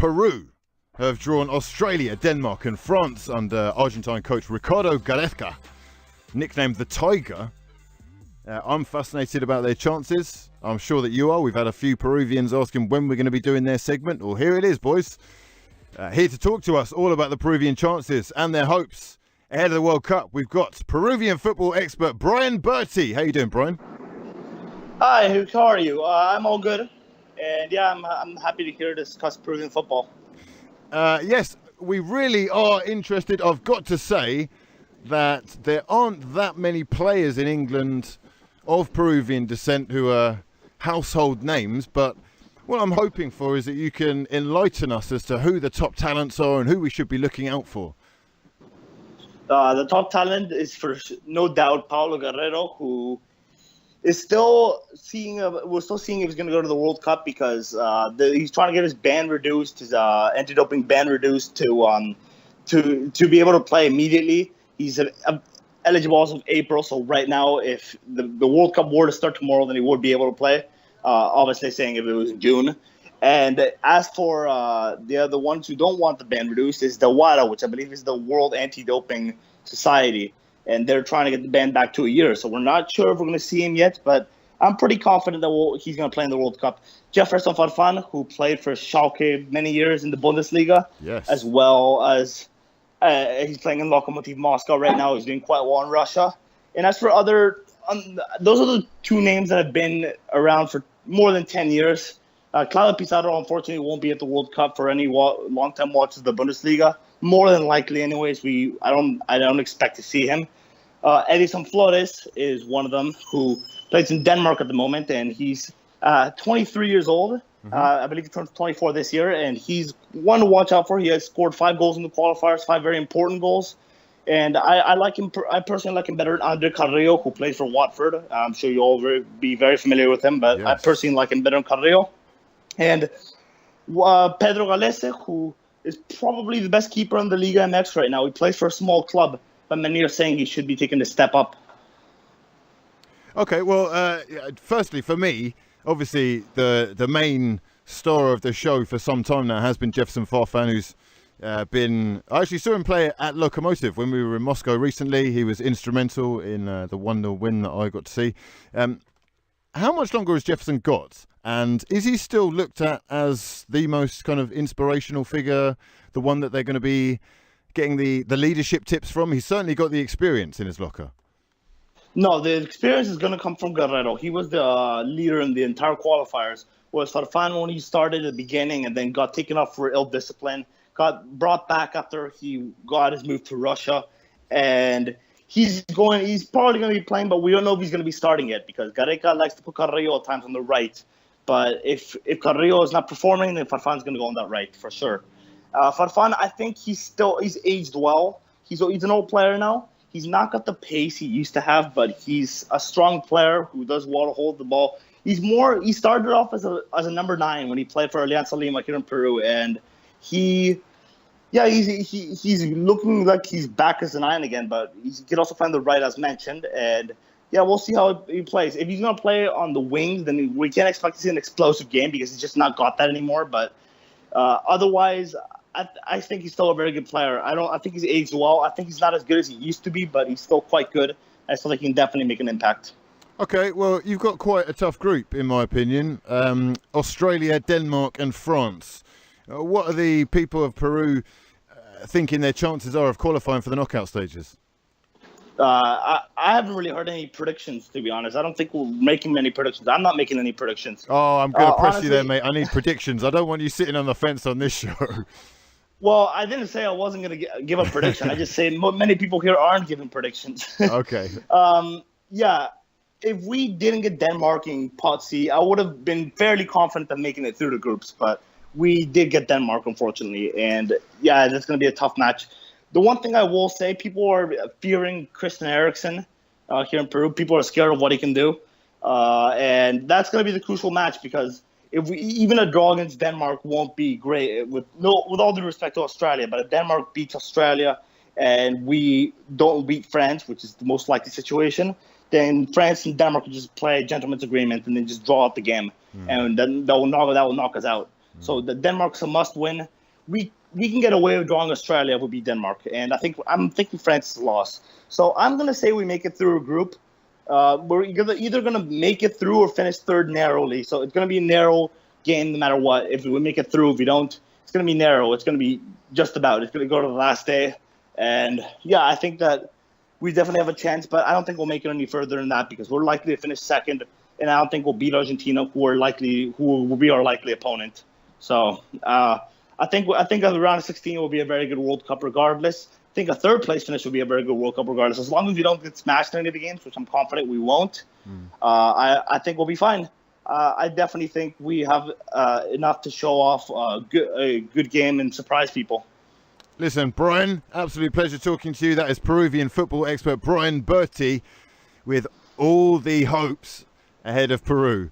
Peru have drawn Australia, Denmark and France under Argentine coach Ricardo Gareca, nicknamed the Tiger. I'm fascinated about their chances. I'm sure that you are. We've had a few Peruvians asking when we're going to be doing their segment. Well, here it is, boys. Here to talk to us all about the Peruvian chances and their hopes ahead of the World Cup. We've got Peruvian football expert Brian Bertie. How you doing, Brian? Hi, how are you? I'm all good. And yeah, I'm happy to discuss Peruvian football. Yes, we really are interested. I've got to say that there aren't that many players in England of Peruvian descent who are household names, but what I'm hoping for is that you can enlighten us as to who the top talents are and who we should be looking out for. The top talent is for no doubt Paulo Guerrero, who is still seeing. We're still seeing if he's going to go to the World Cup because he's trying to get his ban reduced, his anti-doping ban reduced to be able to play immediately. He's eligible as of April, so right now, if the World Cup were to start tomorrow, then he would be able to play. Obviously, saying if it was in June. And as for the other ones who don't want the ban reduced, is the WADA, which I believe is the World Anti-Doping Society. And they're trying to get the ban back to a year. So we're not sure if we're going to see him yet, but I'm pretty confident that he's going to play in the World Cup. Jefferson Farfan, who played for Schalke many years in the Bundesliga, yes, as well as he's playing in Lokomotiv Moscow right now. He's doing quite well in Russia. And as for those are the two names that have been around for more than 10 years. Claudio Pizarro, unfortunately, won't be at the World Cup for any long-time watches of the Bundesliga. More than likely, anyways, I don't expect to see him. Edison Flores is one of them who plays in Denmark at the moment, and he's 23 years old. Mm-hmm. I believe he turns 24 this year, and he's one to watch out for. He has scored 5 goals in the qualifiers, 5 very important goals. And I like him. I personally like him better than Andre Carrillo, who plays for Watford. I'm sure you all be very familiar with him, but yes, I personally like him better than Carrillo. And Pedro Galese, who is probably the best keeper in the Liga MX right now. He plays for a small club, but many are saying he should be taking a step up. Okay, well, firstly, for me, obviously, the main star of the show for some time now has been Jefferson Farfan, who's I actually saw him play at Lokomotiv when we were in Moscow recently. He was instrumental in the 1-0 win that I got to see. How much longer has Jefferson got? And is he still looked at as the most kind of inspirational figure, the one that they're going to be getting the leadership tips from? He's certainly got the experience in his locker. No, the experience is going to come from Guerrero. He was the leader in the entire qualifiers, whereas Farfan, when he started at the beginning and then got taken off for ill discipline, got brought back after he got his move to Russia, and he's probably going to be playing, but we don't know if he's going to be starting yet because Gareca likes to put Carrillo at times on the right. But if Carrillo is not performing, then Farfan's going to go on that right for sure. Farfan, I think he's aged well. He's an old player now. He's not got the pace he used to have, but he's a strong player who does well to hold the ball. He started off as a number 9 when he played for Alianza Lima here in Peru, and he's looking like he's back as a 9 again, but he can also find the right as mentioned. And yeah, we'll see how he plays. If he's going to play on the wings, then we can't expect to see an explosive game because he's just not got that anymore. But otherwise, I think he's still a very good player. I think he's aged well. I think he's not as good as he used to be, but he's still quite good. I still think he can definitely make an impact. Okay, well, you've got quite a tough group, in my opinion. Australia, Denmark and France. What are the people of Peru thinking their chances are of qualifying for the knockout stages? I haven't really heard any predictions, to be honest. I don't think we're making many predictions. I'm not making any predictions. Oh, I'm going to press you there, mate. I need predictions. I don't want you sitting on the fence on this show. Well, I didn't say I wasn't going to give a prediction. I just said many people here aren't giving predictions. Okay. Yeah, if we didn't get Denmark in Pot C, I would have been fairly confident of making it through the groups. But we did get Denmark, unfortunately. And yeah, that's going to be a tough match. The one thing I will say, people are fearing Christian Eriksen here in Peru. People are scared of what he can do. And that's going to be the crucial match because even a draw against Denmark won't be great, with all due respect to Australia. But if Denmark beats Australia and we don't beat France, which is the most likely situation, then France and Denmark will just play a gentleman's agreement and then just draw out the game. And then that will knock us out. So the Denmark's a must-win. We can get away with drawing Australia if we beat Denmark, and I'm thinking France is lost. So I'm gonna say we make it through a group. We're either gonna make it through or finish third narrowly. So it's gonna be a narrow game no matter what. If we make it through, if we don't, it's gonna be narrow. It's gonna be just about. It's gonna go to the last day, and yeah, I think that we definitely have a chance, but I don't think we'll make it any further than that because we're likely to finish second, and I don't think we'll beat Argentina, who will be our likely opponent. So I think the round of 16 will be a very good World Cup regardless. I think a third place finish will be a very good World Cup regardless. As long as we don't get smashed in any of the games, which I'm confident we won't, I think we'll be fine. I definitely think we have enough to show off a good game and surprise people. Listen, Brian, absolute pleasure talking to you. That is Peruvian football expert Brian Bertie with all the hopes ahead of Peru.